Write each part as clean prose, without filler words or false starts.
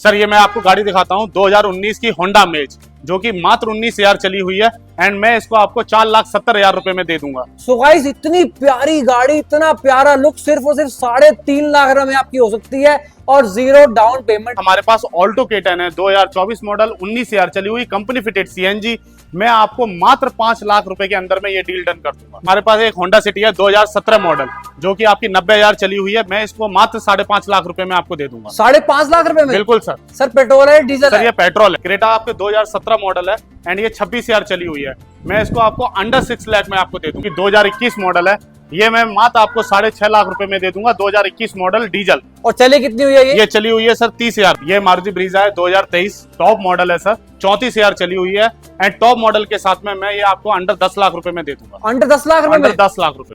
Sir ये मैं आपको गाड़ी दिखाता हूँ 2019 की होंडा मेज जो कि मात्र 19,000 चली हुई है एंड मैं इसको आपको 4,70,000 रुपए में दे दूंगा। सो गाइस इतनी प्यारी गाड़ी, इतना प्यारा लुक सिर्फ और सिर्फ 3.5 लाख में आपकी हो सकती है और 0 डाउन पेमेंट। हमारे पास ऑल्टो K10 है 2024 मॉडल 19,000 चली हुई कंपनी फिटेड CNG। मैं आपको मात्र 5 लाख रुपए के अंदर में ये डील डन कर दूंगा। हमारे पास एक होंडा सिटी है 2017 मॉडल जो कि आपकी 90,000 चली हुई है। मैं इसको मात्र 5.5 लाख रुपए में आपको दे दूंगा। 5.5 लाख रुपए में? बिल्कुल सर। सर पेट्रोल है डीजल? सर ये पेट्रोल है। क्रेटा आपके 2017 मॉडल है एंड ये 26,000 चली हुई है। मैं इसको आपको अंडर 6 लाख में आपको दे दूंगी। 2021 मॉडल है, ये मैं मात्र आपको 6.5 लाख रुपए में दे दूंगा। 2021 मॉडल डीजल। और चली कितनी हुई है ये? ये चली हुई है सर 30,000। ये मारुति ब्रीजा है 2023 टॉप मॉडल है सर, 34,000 चली हुई है एंड टॉप मॉडल के साथ में मैं ये आपको अंडर 10 लाख रुपए में दे दूंगा। अंडर 10 लाख रुपए? अंडर 10 लाख रुपए।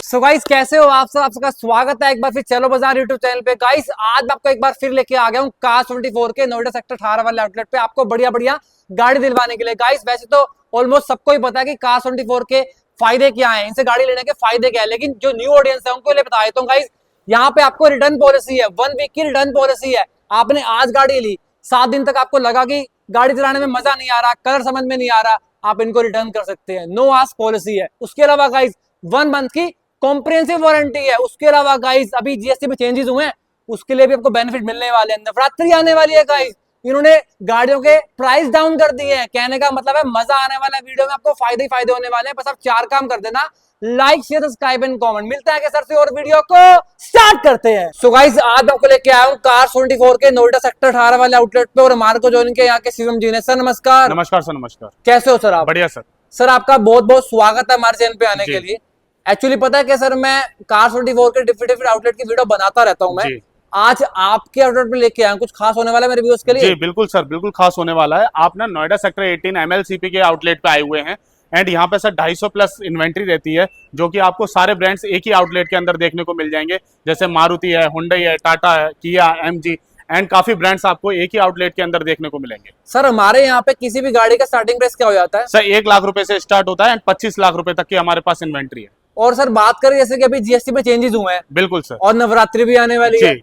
सो गाइस कैसे हो आप सब? आप सबका स्वागत है एक बार फिर चलो बाजार यूट्यूब चैनल पे। गाइस आज मैं आपको एक बार फिर लेके आ गया हूँ कार24 के नोएडा सेक्टर 18 वाले आउटलेट पे आपको बढ़िया बढ़िया गाड़ी दिलवाने के लिए। गाइस वैसे तो ऑलमोस्ट सबको ही पता है कि कार24 के फायदे क्या है, इनसे गाड़ी लेने के फायदे क्या है, लेकिन जो न्यू ऑडियंस है उनको लिए बता देता हूँ। गाइस यहाँ पे आपको रिटर्न पॉलिसी है, 1 वीक की रिटर्न पॉलिसी है। आपने आज गाड़ी ली, 7 दिन तक आपको लगा कि गाड़ी चलाने में मजा नहीं आ रहा, कलर समझ में नहीं आ रहा, आप इनको रिटर्न कर सकते हैं। नो आस्क पॉलिसी है। उसके अलावा गाइस 1 मंथ की कॉम्प्रिहेंसिव वारंटी है। उसके अलावा गाइस अभी जीएसटी में चेंजेस हुए हैं, उसके लिए भी आपको बेनिफिट मिलने वाले हैं। नवरात्रि आने वाली है गाइस, इन्होंने गाड़ियों के प्राइस डाउन कर दिए हैं। कहने का मतलब है मजा आने वाला है। वीडियो में आपको फायदे ही फायदे होने वाले हैं। बस आप 4 काम कर देना, like share subscribe and comment. मिलता है सर से और वीडियो को स्टार्ट करते हैं। सो गाइस आज आपको लेके आया हूँ कार24 के नोएडा सेक्टर 18 वाले आउटलेट पे और हमारे को जो इनके यहाँ के शिवम जी ने। सर नमस्कार। नमस्कार सर। नमस्कार। कैसे हो सर आप? बढ़िया सर। सर आपका बहुत बहुत स्वागत है हमारे चैनल पे आने के लिए। एक्चुअली पता है क्या सर, मैं कार24 के डिफरेंट आउटलेट की वीडियो बनाता रहता हूँ मैं। आज आपके आउटलेट पे लेके आया हूँ, कुछ खास होने वाला है मेरे व्यूअर्स के लिए? जी बिल्कुल सर, बिल्कुल खास होने वाला है। आप ना नोएडा सेक्टर 18 MLCP के आउटलेट पे आए हुए हैं एंड यहाँ पे सर 250 प्लस इन्वेंट्री रहती है जो कि आपको सारे ब्रांड्स एक ही आउटलेट के अंदर देखने को मिल जाएंगे। जैसे मारुति है, हुंडई है, टाटा है, किया, MG एंड काफी ब्रांड्स आपको एक ही आउटलेट के अंदर देखने को मिलेंगे। सर हमारे यहाँ पे किसी भी गाड़ी का स्टार्टिंग प्राइस क्या हो जाता है? सर 1 लाख रुपए से स्टार्ट होता है एंड 25 लाख रुपए तक की हमारे पास इन्वेंट्री है। और सर बात करें जैसे कि अभी जीएसटी में चेंजेस हुए हैं। बिल्कुल सर। और नवरात्रि भी आने वाली है,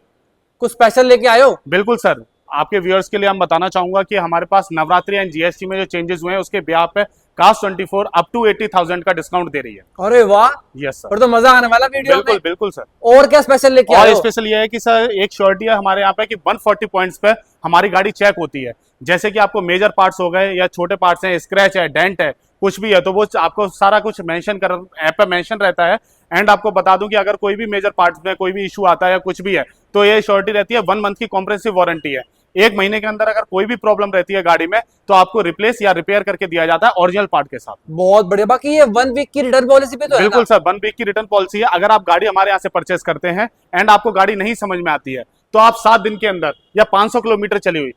कुछ स्पेशल लेके आए हो? बिल्कुल सर, आपके व्यूअर्स के लिए हम बताना चाहूंगा कि हमारे पास नवरात्रि एंड जीएसटी में जो चेंजेस हुए हैं उसके ब्याह पे कार24 अप टू 80,000 का डिस्काउंट दे रही है। अरे वाह। Yes sir. और तो मजा आने वाला वीडियो बिल्कुल में। बिल्कुल सर। और क्या स्पेशल लेके आए हो? और स्पेशल ये है कि सर एक श्योरिटी है हमारे यहाँ पे कि 140 पॉइंट्स पे हमारी गाड़ी चेक होती है। जैसे कि आपको मेजर पार्ट्स हो गए या छोटे पार्ट्स हैं, स्क्रैच है, डेंट है, कुछ भी है, तो वो आपको सारा कुछ मेंशन कर ऐप पे मेंशन रहता है। एंड आपको बता दूं कि अगर कोई भी मेजर पार्ट्स में कोई भी इशू आता है या कुछ भी है तो ये श्योरिटी रहती है। 1 मंथ की कॉम्प्रिहेंसिव वारंटी है। 1 महीने के अंदर अगर कोई भी प्रॉब्लम रहती है गाड़ी में तो आपको रिप्लेस या रिपेयर करके दिया जाता है ओरिजिनल पार्ट के साथ। बहुत बढ़िया। बाकी ये 1 वीक की रिटर्न पॉलिसी पे तो बिल्कुल सर, 1 वीक की रिटर्न पॉलिसी है। अगर आप गाड़ी हमारे यहाँ से परचेस करते हैं एंड आपको गाड़ी नहीं समझ में आती है तो आप 7 दिन के अंदर या 500 किलोमीटर चली हुई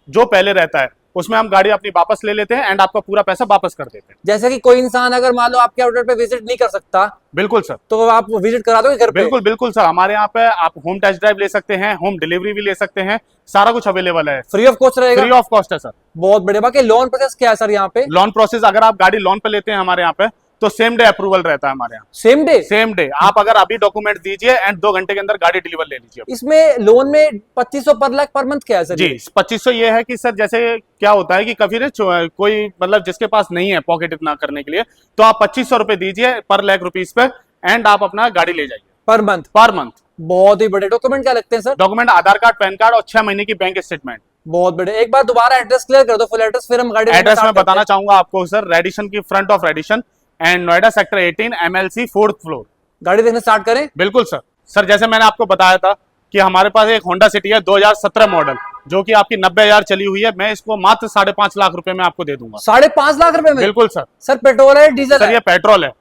जो पहले रहता है उसमें हम गाड़ी अपनी वापस ले लेते हैं एंड आपका पूरा पैसा वापस कर देते हैं। जैसे कि कोई इंसान अगर मान लो आपके आउटलेट पे विजिट नहीं कर सकता, बिल्कुल सर, तो आप विजिट करा दोगे घर पे? बिल्कुल बिल्कुल सर। हमारे यहाँ पे आप होम टेस्ट ड्राइव ले सकते हैं, होम डिलीवरी भी ले सकते हैं, सारा कुछ अवेलेबल है। फ्री ऑफ कॉस्ट रहेगा? फ्री ऑफ कॉस्ट है सर। बहुत बढ़िया। बाकी लोन प्रोसेस क्या है सर यहाँ पे? लोन प्रोसेस अगर आप गाड़ी लोन पे लेते हैं हमारे यहाँ पे तो सेम डे अप्रूवल रहता है हमारे यहाँ। Same day? Same day. आप अगर अभी डॉक्यूमेंट दीजिए एंड 2 घंटे के अंदर गाड़ी डिलीवर ले लीजिए। इसमें लोन में 2500 पर लाख पर मंथ क्या है सर? जी 2500 ये है कि सर जैसे क्या होता है कि कभी ना कोई मतलब जिसके पास नहीं है पॉकेट इतना करने के लिए तो आप 2500 रुपए दीजिए पर लाख रुपीज पे एंड आप अपना गाड़ी ले जाइए पर मंथ? Per month. बहुत ही बड़े। डॉक्यूमेंट क्या लगते हैं सर? डॉक्यूमेंट आधार कार्ड, पैन कार्ड और 6 महीने की बैंक स्टेटमेंट। बहुत बड़े। एक बार दोबारा एड्रेस क्लियर कर दो, फुल एड्रेस, फिर हम गाड़ी एड्रेस में बताना चाहूंगा आपको सर, रेडिशन की front of Radisson and Noida sector 18 MLC 4th floor. गाड़ी देखने स्टार्ट करें? बिल्कुल सर। सर जैसे मैंने आपको बताया था कि हमारे पास एक होंडा सिटी है 2017 मॉडल जो कि आपकी 90,000 चली हुई है। मैं इसको मात्र 5.5 लाख रुपए में आपको दे दूंगा। 5.5 लाख रुपए में? बिल्कुल सर। सर पेट्रोल है डीजल? सर ये पेट्रोल है।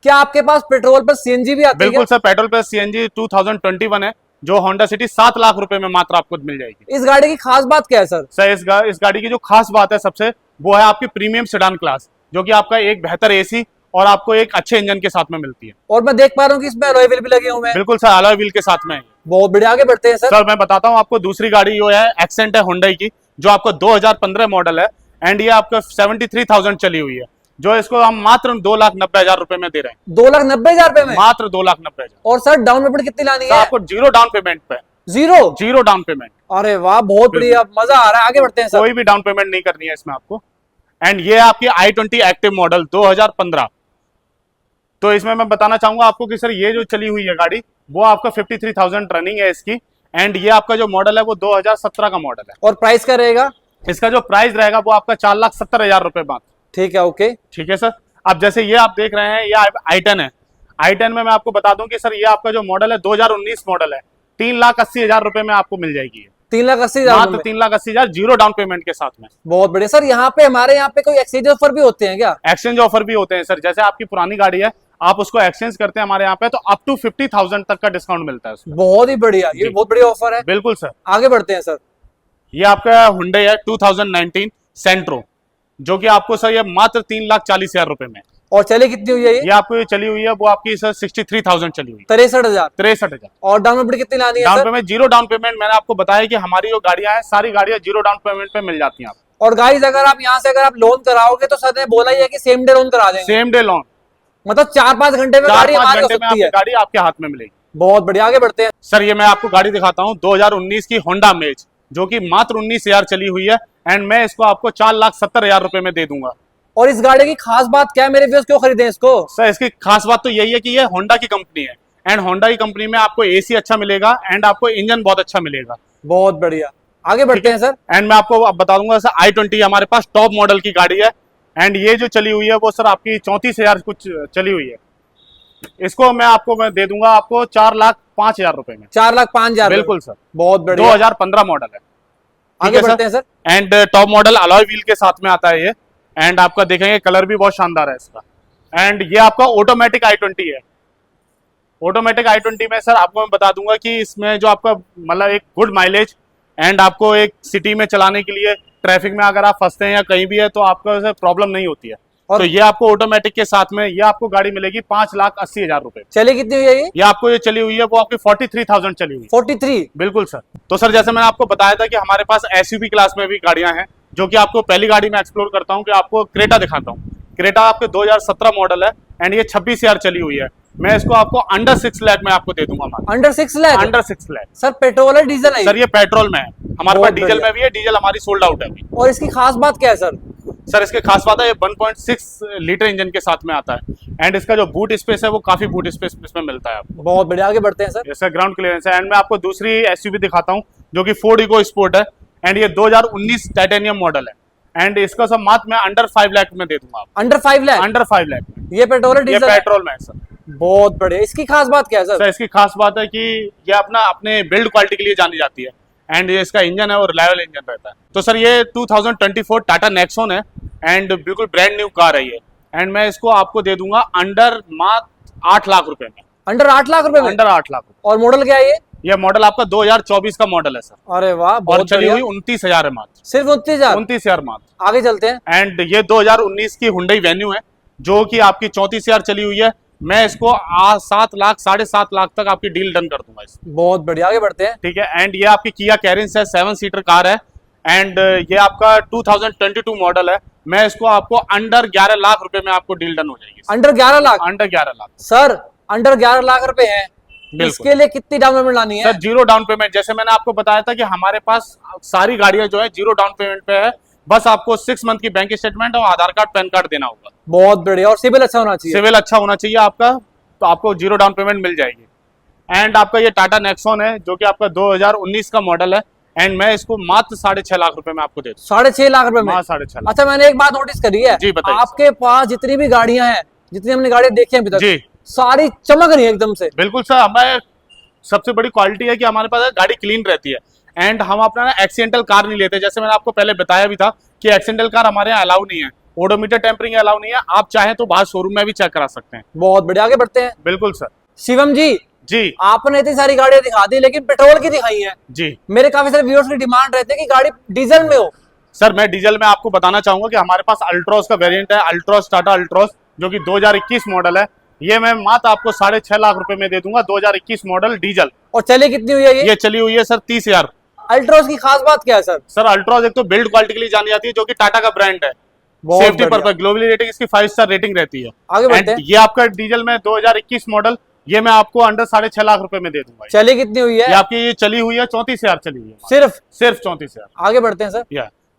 क्या आपके पास पेट्रोल पर सीएनजी भी आती है? बिल्कुल सर, पेट्रोल पर CNG 2021 है जो होंडा सिटी 7 लाख रुपए में मात्र आपको मिल जाएगी। इस गाड़ी की खास बात क्या है सर? सर इस गाड़ी की जो खास बात है सबसे, वो है आपकी प्रीमियम सेडान क्लास जो कि आपका एक बेहतर AC और आपको एक अच्छे इंजन के साथ में मिलती है। और मैं देख पा रहा हूँ कि इसमें अलॉय व्हील भी लगे हुए हैं। बिल्कुल सर, अलॉय व्हील के साथ में है। बहुत बढ़िया। आगे बढ़ते हैं सर। सर मैं बताता हूँ आपको दूसरी गाड़ी जो है एक्सेंट है हुंडई की जो आपको 2015 मॉडल है एंड ये आपका 73,000 चली हुई है जो इसको हम मात्र 2,90,000 रुपए में दे रहे हैं। 2,90,000 रुपए में? मात्र 2,90,000। और सर डाउन पेमेंट कितनी लानी है? आपको 0 डाउन पेमेंट पे। जीरो? 0 down payment. अरे वाह, बहुत बढ़िया, मजा आ रहा है। आगे बढ़ते हैं सर। कोई भी डाउन पेमेंट नहीं करनी है इसमें आपको। एंड ये आपकी i20 एक्टिव मॉडल 2015। तो इसमें मैं बताना चाहूंगा आपको कि सर ये जो चली हुई है गाड़ी वो आपका 53,000 रनिंग है इसकी। एंड ये आपका जो मॉडल है वो 2017 का मॉडल है। और प्राइस क्या रहेगा? इसका जो प्राइस रहेगा वो आपका 4,70,000 रुपए बात। ठीक है, ओके। ठीक है सर। अब जैसे ये आप देख रहे हैं ये i10 है। i10 में मैं आपको बता दूं कि सर ये आपका जो मॉडल है 2019 मॉडल है, 3,80,000 रुपए में आपको मिल जाएगी। 3,80,000 मात्र 3,80,000 जीरो डाउन पेमेंट के साथ में। बहुत बढ़िया सर। यहाँ पे हमारे यहाँ पे कोई एक्सचेंज ऑफर भी होते हैं क्या? एक्सचेंज ऑफर भी होते हैं सर। जैसे आपकी पुरानी गाड़ी है, आप उसको एक्सचेंज करते हैं हमारे यहाँ पे तो अप टू 50,000 तक का डिस्काउंट मिलता है उसमें। बहुत ही बढ़िया, ये बहुत बढ़िया ऑफर है। बिल्कुल सर। आगे बढ़ते हैं सर। ये आपका हुंडई है 2019 सेंट्रो, जो कि आपको सर ये मात्र 3,40,000 रुपए में। और चले कितनी हुई है ये? ये आपको ये चली हुई है वो आपकी सर 63,000 चली हुई। 63,000। 63,000। और डाउन पेमेंट कितनी लानी है down sir? Payment zero down payment. मैंने आपको बताया कि हमारी जो गाड़ियां हैं सारी गाड़ियां जीरो डाउन पेमेंट पे मिल जाती हैं आपको। और गाइस अगर आप यहाँ से अगर आप लोन कराओगे तो सर ने बोला ही है कि सेम डे लोन करा देंगे। सेम डे लोन, मतलब 4-5 घंटे में गाड़ी 4-5 हमारी हो घंटे में सकती आपकी है। गाड़ी आपके हाथ में मिलेगी। बहुत बढ़िया, आगे बढ़ते हैं। सर ये मैं आपको गाड़ी दिखाता हूँ 2019 की होंडा मेज, जो कि मात्र 19,000 चली हुई है। एंड मैं इसको आपको 4,70,000 रुपए में दे दूंगा। और इस गाड़ी की खास बात क्या है, मेरे व्यूअर्स क्यों खरीदें इसको? सर इसकी खास बात तो यही है कि ये होंडा की कंपनी है। एंड होंडा की कंपनी में आपको एसी अच्छा मिलेगा एंड आपको इंजन बहुत अच्छा मिलेगा। बहुत बढ़िया, आगे बढ़ते हैं सर। एंड मैं आपको अब बता दूंगा सर i20 हमारे पास टॉप मॉडल की गाड़ी है। एंड ये जो चली हुई है वो सर आपकी 34,000 कुछ चली हुई है। इसको मैं दे दूंगा आपको 4,05,000 रुपए में। 4,05,000। बिल्कुल सर। बहुत बढ़िया। 2015 मॉडल है। आगे बढ़ते हैं sir. And top model alloy wheel के साथ में आता है ये। एंड आपका देखेंगे कलर भी बहुत शानदार है इसका। एंड ये आपका ऑटोमेटिक i20 है। ऑटोमेटिक i20 में सर आपको मैं बता दूंगा कि इसमें जो आपका मतलब एक गुड माइलेज एंड आपको एक सिटी में चलाने के लिए ट्रैफिक में अगर आप फंसते हैं या कहीं भी है तो आपको प्रॉब्लम नहीं होती है। और तो ये आपको ऑटोमेटिक के साथ में ये आपको गाड़ी मिलेगी 5,80,000 रुपए। चली कितनी हुई है ये आपको ये चली हुई है वो आपकी 43,000 चली हुई है। 43। बिल्कुल सर। तो सर जैसे मैंने आपको बताया था कि हमारे पास एसयूवी क्लास में भी गाड़ियां हैं, जो कि आपको पहली गाड़ी में एक्सप्लोर करता हूं कि आपको क्रेटा दिखाता हूं। क्रेटा आपके 2017 मॉडल है एंड ये 26,000 चली हुई है। मैं इसको आपको अंडर 6 लाख में आपको दे दूंगा। Under 6 lakh? Under 6 lakh. Sir petrol है डीजल है? सर ये पेट्रोल में है, हमारे बहुत पास डीजल बढ़िया। में भी है। डीजल हमारी सोल्ड आउट है अभी। और इसकी खास बात क्या है सर? सर इसके खास बात है ये 1.6 लीटर इंजन के साथ में आता है। एंड इसका जो बूट स्पेस है वो काफी बूट स्पेस इसमें मिलता है आपको। बहुत बढ़िया, आगे बढ़ते हैं सर। इसका ग्राउंड क्लियरेंस है। एंड मैं आपको दूसरी एसयूवी दिखाता हूँ जो कि फोर्ड इको स्पोर्ट है। एंड ये 2019 टाइटेनियम मॉडल है। एंड इसका सब मात्र मैं अंडर 5 लाख में दे दूंगा। अंडर 5 लाख? अंडर 5 लाख में। ये पेट्रोल है ये डीजल है? पेट्रोल में है सर। बहुत बढ़िया। इसकी खास बात क्या है सर? सर इसकी खास बात है कि ये अपने बिल्ड क्वालिटी के लिए जानी जाती है। एंड ये इसका इंजन है और रिलायबल इंजन रहता है। तो सर ये 2024 टाटा नेक्सॉन है एंड बिल्कुल ब्रांड न्यू कार है ये। एंड मैं इसको आपको दे दूंगा अंडर मात्र 8 लाख रुपए में। अंडर 8 लाख रुपए में? अंडर 8 लाख रुपए। और मॉडल क्या है ये? ये मॉडल आपका 2024 का मॉडल है सर। अरे वाह, और बहुत चली बढ़िया। हुई 29,000 है मात्र। सिर्फ 29,000? 29,000 मात्र। आगे चलते हैं। एंड ये 2019 की हुंडई वेन्यू है जो कि आपकी 34,000 चली हुई है। मैं इसको 7 लाख 7.5 लाख तक आपकी डील डन कर दूंगा इसमें। बहुत बढ़िया, आगे बढ़ते हैं। ठीक है। एंड ये आपकी किया कैरिंस है, 7 सीटर कार है। एंड ये आपका 2022 मॉडल है। मैं इसको आपको अंडर 11 लाख रुपए में आपको डील डन हो जाएगी। Under 11 lakh? Under 11 lakh sir under 11 lakh रुपए है, बिल्कुल। इसके लिए कितनी डाउन पेमेंट लानी है? Sir zero down payment. जैसे मैंने आपको बताया था कि हमारे पास सारी गाड़ियां जो है जीरो डाउन पेमेंट पे है। बस आपको 6 मंथ की बैंक स्टेटमेंट और आधार कार्ड पैन कार्ड देना होगा। बहुत बढ़िया। और सिविल अच्छा होना चाहिए? सिविल अच्छा होना चाहिए आपका, तो आपको जीरो डाउन पेमेंट मिल जाएगी। एंड आपका ये टाटा नेक्सॉन है जो कि आपका 2019 का मॉडल है। एंड मैं इसको मात्र 6.5 लाख रुपए में आपको दे दूं। 6.5 लाख रुपए में? 6.5 लाख। अच्छा, मैंने एक बात नोटिस करी है। जी, बताइए। आपके पास जितनी भी गाड़ियां हैं, जितनी हमने गाड़ी देखी है अभी तक, जी सारी चमक रही है एकदम से। बिल्कुल सर। हमें सबसे बड़ी क्वालिटी है कि हमारे पास गाड़ी क्लीन रहती है। एंड हम अपना एक्सीडेंटल कार नहीं लेते। जैसे मैंने आपको पहले बताया भी था कि एक्सीडेंटल कार हमारे यहाँ अलाउ नहीं है, ओडोमीटर टेम्परिंग अलाउ नहीं है। आप चाहें तो बाहर शोरूम में भी चेक करा सकते हैं। बहुत बढ़िया, आगे बढ़ते हैं। बिल्कुल सर। शिवम जी, जी आपने इतनी सारी गाड़ियां दिखा दी लेकिन पेट्रोल की दिखाई है। जी मेरे काफी सारे व्यूअर्स की डिमांड रहती है कि गाड़ी डीजल में हो। सर, मैं डीजल में आपको बताना चाहूंगा कि हमारे पास अल्ट्रॉस का वेरिएंट है, अल्ट्रॉस टाटा अल्ट्रॉस, जो कि 2021 मॉडल है। ये मैं मात्र आपको 6.5 लाख रुपए में दे दूंगा, 2021 मॉडल डीजल। और चली कितनी हुई है ये चली हुई है सर 30,000। अल्ट्रॉस की खास बात क्या है सर? सर अल्ट्रॉस एक तो बिल्ड क्वालिटी के लिए जानी जाती है, जो कि टाटा का ब्रांड है। बहुत सेफ्टी बढ़िया। पर्पज ग्लोबली रेटिंग इसकी 5 स्टार रेटिंग रहती है। आगे बढ़ते हैं। ये आपका डीजल में 2021 मॉडल, ये मैं आपको अंडर 6.5 लाख रुपए में दे दूंगा। चली कितनी हुई ये है? आपकी ये चली हुई है 34,000 चली हुई है, सिर्फ 34,000। आगे बढ़ते हैं सर।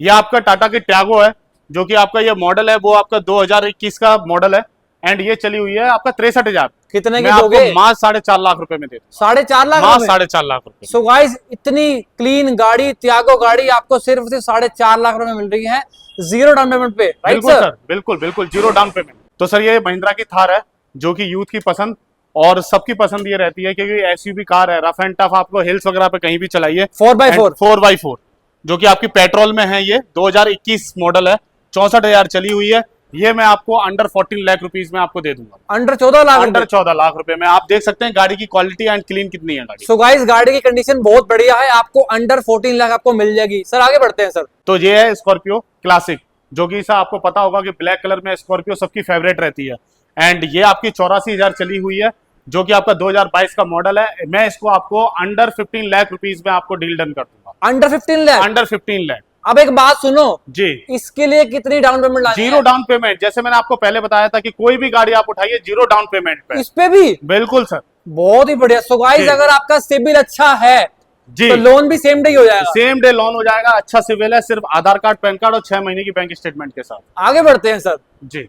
ये आपका टाटा की टैगो है, जो कि आपका ये मॉडल है वो आपका 2021 का मॉडल है, एंड ये चली हुई है आपका 63,000। कितने मैं की दोगे? आपको मात्र 4.5 लाख रुपए में दे दूंगा। 4.5 लाख? मात्र 4.5 लाख रुपए। सो गाइस, इतनी क्लीन गाड़ी, त्यागो गाड़ी आपको सिर्फ 4.5 लाख रुपए में मिल रही है, जीरो डाउन पेमेंट पे, राइट बिल्कुल सर? सर, बिल्कुल जीरो डाउन पेमेंट। तो सर ये महिंद्रा की थार है, जो कि यूथ की पसंद और सबकी पसंद ये रहती है, क्योंकि एसयूवी कार है, रफ एंड टफ, आपको हिल्स वगैरह पे कहीं भी चलाइए। 4x4 जो कि आपकी पेट्रोल में है, ये 2021 मॉडल है, 64,000 चली हुई है। ये मैं आपको अंडर 14 लाख रुपीज में आपको दे दूंगा। अंडर 14 लाख? अंडर 14 लाख रुपए में। आप देख सकते हैं गाड़ी की क्वालिटी एंड क्लीन कितनी है गाड़ी। सो गाइस, गाड़ी की कंडीशन बहुत बढ़िया है, आपको अंडर 14 लाख आपको मिल जाएगी। सर आगे बढ़ते हैं सर। तो ये है स्कॉर्पियो क्लासिक, जो कि सर आपको पता होगा कि ब्लैक कलर में स्कॉर्पियो सबकी फेवरेट रहती है, एंड ये आपकी 84,000 चली हुई है, जो कि आपका 2022 का मॉडल है। मैं इसको आपको अंडर 15 लाख रुपीज में आपको डील डन कर दूंगा। अंडर 15 लाख? अंडर 15 लाख। अब एक बात सुनो जी, इसके लिए कितनी डाउन पेमेंट लानी है? Zero down payment. जैसे मैंने आपको पहले बताया था कि कोई भी गाड़ी आप उठाइए जीरो डाउन पेमेंट पे। इस पे भी? बिल्कुल सर, बहुत ही बढ़िया। सो गाइस, अगर आपका सिबिल अच्छा है जी, तो लोन भी सेम डे हो जाएगा? सेम डे लोन हो जाएगा। अच्छा सिविल है, सिर्फ आधार कार्ड, पैन कार्ड और 6 महीने की बैंक स्टेटमेंट के साथ। आगे बढ़ते हैं सर। जी,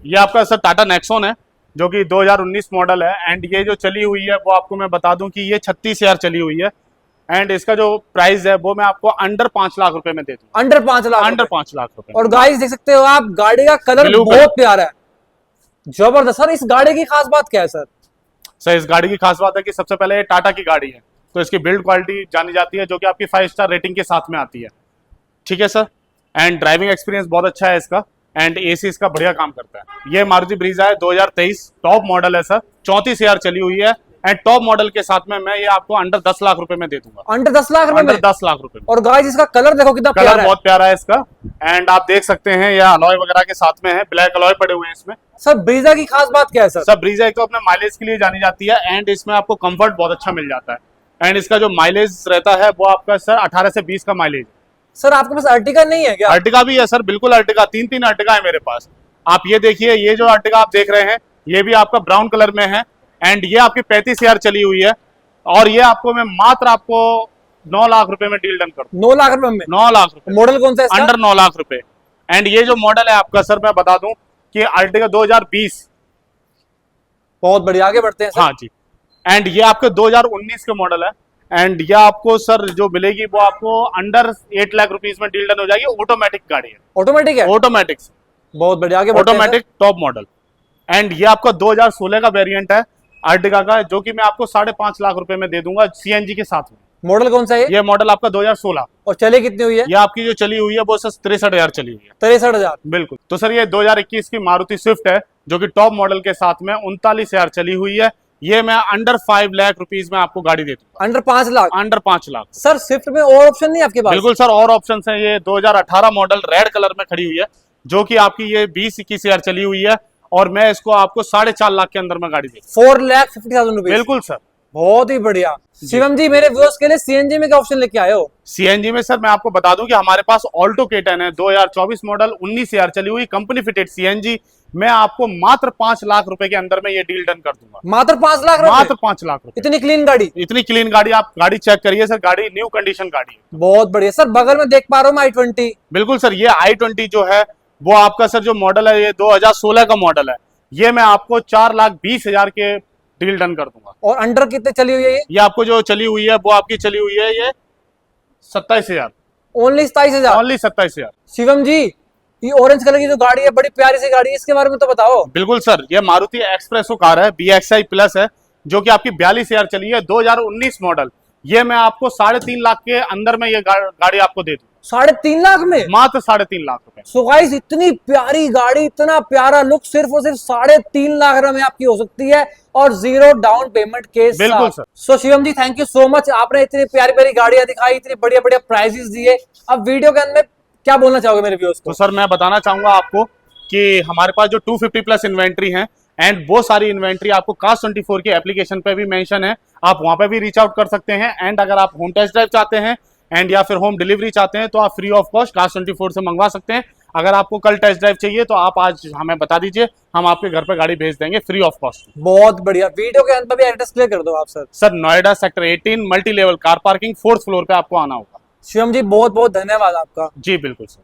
ये आपका सर टाटा नेक्सॉन है, जो कि 2019 मॉडल है, एंड ये जो चली हुई है वो आपको मैं बता दूं कि ये 36,000 चली हुई है, एंड इसका जो प्राइस है वो मैं आपको अंडर 5 लाख रुपए में दे दूंगा। अंडर 5 लाख? अंडर 5 लाख रुपए। और गाइस देख सकते हो आप, गाड़ी का कलर बहुत प्यारा है, जबरदस्त। सर इस गाड़ी की खास बात क्या है सर? सर इस गाड़ी की खास बात है कि सबसे पहले ये टाटा की गाड़ी है, तो इसकी बिल्ड क्वालिटी जानी जाती है, जो कि आपकी 5 स्टार रेटिंग के साथ में आती है। ठीक है सर, एंड ड्राइविंग एक्सपीरियंस बहुत अच्छा है इसका, एंड एसी इसका बढ़िया काम करता है। ये मारुति ब्रीजा है, 2023 टॉप मॉडल है सर, 34,000 चली हुई है, एंड टॉप मॉडल के साथ में मैं ये आपको अंडर 10 लाख रुपए में दे दूंगा। अंडर 10 लाख रुपए में? अंडर 10 लाख रुपए में। और गाइस इसका कलर देखो कितना प्यारा है। बहुत प्यारा है इसका, एंड आप देख सकते हैं ये अलॉय वगैरह के साथ में है, ब्लैक अलॉय पड़े हुए हैं इसमें। सर ब्रीजा की खास बात क्या है सर? सर ब्रीजा एक तो अपने माइलेज के लिए जानी जाती है, एंड इसमें आपको कंफर्ट बहुत अच्छा मिल जाता है, एंड इसका जो माइलेज रहता है वो आपका सर 18 से 20 का माइलेज। सर आपके पास अर्टिगा नहीं है क्या? अर्टिगा भी है सर, बिल्कुल अर्टिगा, 3 अर्टिगा है मेरे पास। आप ये देखिए, ये जो अर्टिगा आप देख रहे हैं ये भी आपका ब्राउन कलर में है, एंड ये आपकी 35,000 चली हुई है, और ये आपको मैं मात्र आपको 9 लाख रुपए में डील डन कर दूं। 9 लाख रुपए में? 9 लाख रुपए। मॉडल कौन सा है इसका? अंडर 9 लाख रुपए। एंड ये जो मॉडल है आपका सर मैं बता दूं कि अर्टिगा 2020। बहुत बढ़िया, आगे बढ़ते हैं सर। हाँ जी, एंड ये आपके 2019 के मॉडल है, एंड ये आपको सर जो मिलेगी वो आपको अंडर 8 लाख रुपीज में डील डन हो जाएगी। ऑटोमेटिक गाड़ी है। ऑटोमेटिक है? ऑटोमेटिक। बहुत बढ़िया, आगे बढ़ते हैं। ऑटोमेटिक टॉप मॉडल, एंड ये आपका 2016 का वेरिएंट है अर्टिगा का, जो कि मैं आपको 5.5 लाख रुपए में दे दूंगा सीएनजी के साथ में। मॉडल कौन सा है ये मॉडल आपका 2016। और चली कितनी हुई है? ये आपकी जो चली हुई है वो सर 63,000 चली हुई है। 63,000? बिल्कुल। तो सर ये 2021 की मारुति स्विफ्ट है, जो कि टॉप मॉडल के साथ में 39,000 चली हुई है। ये मैं अंडर 5 लाख रुपीज में आपको गाड़ी दे दूंगा। Under 5 lakh? Under 5 lakh. Sir Swift में और ऑप्शन नहीं आपके पास? बिल्कुल सर, और ऑप्शन है। ये 2018 मॉडल रेड कलर में खड़ी हुई है, जो कि आपकी ये 20-21,000 चली हुई है, और मैं इसको आपको 4.5 लाख के अंदर में गाड़ी दे। 4,50,000 रुपीज? बिल्कुल सर, बहुत ही बढ़िया। शिवम जी, मेरे व्यूअर्स के लिए सीएनजी में क्या ऑप्शन लेके आए हो? सीएनजी में सर मैं आपको बता दूं कि हमारे पास ऑल्टो K10 है, 2024 मॉडल, 19,000 चली हुई, कंपनी फिटेड सीएनजी। मैं आपको मात्र 5 लाख रुपए के अंदर में ये डील डन कर दूंगा। मात्र 5 लाख रुपए? मात्र 5 लाख रुपए। इतनी क्लीन गाड़ी? इतनी क्लीन गाड़ी, आप गाड़ी चेक करिए सर, गाड़ी न्यू कंडीशन गाड़ी है। बहुत बढ़िया। सर बगल में देख पा रहा हूँ मैं i20। बिल्कुल सर, ये i20 जो है वो आपका सर जो मॉडल है ये 2016 का मॉडल है। ये मैं आपको 4,20,000 के डील डन कर दूंगा। और अंडर कितने चली हुई है ये आपको जो चली हुई है वो आपकी चली हुई है ये 27,000। ओनली 27,000? ओनली 27,000। शिवम जी, ये ऑरेंज कलर की जो गाड़ी है, बड़ी प्यारी सी गाड़ी है, इसके बारे में तो बताओ। बिल्कुल सर, ये मारुति एक्सप्रेसो कार है, BXI प्लस है, जो कि आपकी 42,000 चली है, 2019 मॉडल। ये मैं आपको 3.5 लाख के अंदर में ये गाड़ी आपको दे दूं। 3.5 लाख में? मात्र 3.5 लाख रुपए। सो गाइस, इतनी प्यारी गाड़ी, इतना प्यारा लुक, सिर्फ और सिर्फ 3.5 लाख रुपए में आपकी हो सकती है, और जीरो डाउन पेमेंट के साथ। बिल्कुल sir. So Shivam ji, thank you so much. आपने इतनी प्यारी प्यारी गाड़ियां दिखाई, इतनी बढ़िया बढ़िया प्राइजेस दिए। अब वीडियो के अंदर क्या बोलना चाहोगे मेरे व्यूअर्स को? तो सर मैं बताना चाहूंगा आपको कि हमारे पास जो 250 प्लस इन्वेंट्री है, एंड वो सारी इन्वेंट्री आपको Cars24 की एप्लीकेशन पे भी मेंशन है, आप वहां पे भी रीच आउट कर सकते हैं। एंड अगर आप होम टेस्ट ड्राइव चाहते हैं एंड या फिर होम डिलीवरी चाहते हैं तो आप फ्री ऑफ कॉस्ट Cars24 से मंगवा सकते हैं। अगर आपको कल टेस्ट ड्राइव चाहिए तो आप आज हमें बता दीजिए, हम आपके घर पे गाड़ी भेज देंगे फ्री ऑफ कॉस्ट। बहुत बढ़िया। वीडियो के अंत में भी एड्रेस क्लियर कर दो आप sir. Sir Noida sector 18 multi level car parking 4th floor पे आपको आना होगा। शिवम जी बहुत बहुत धन्यवाद आपका। जी बिल्कुल सर।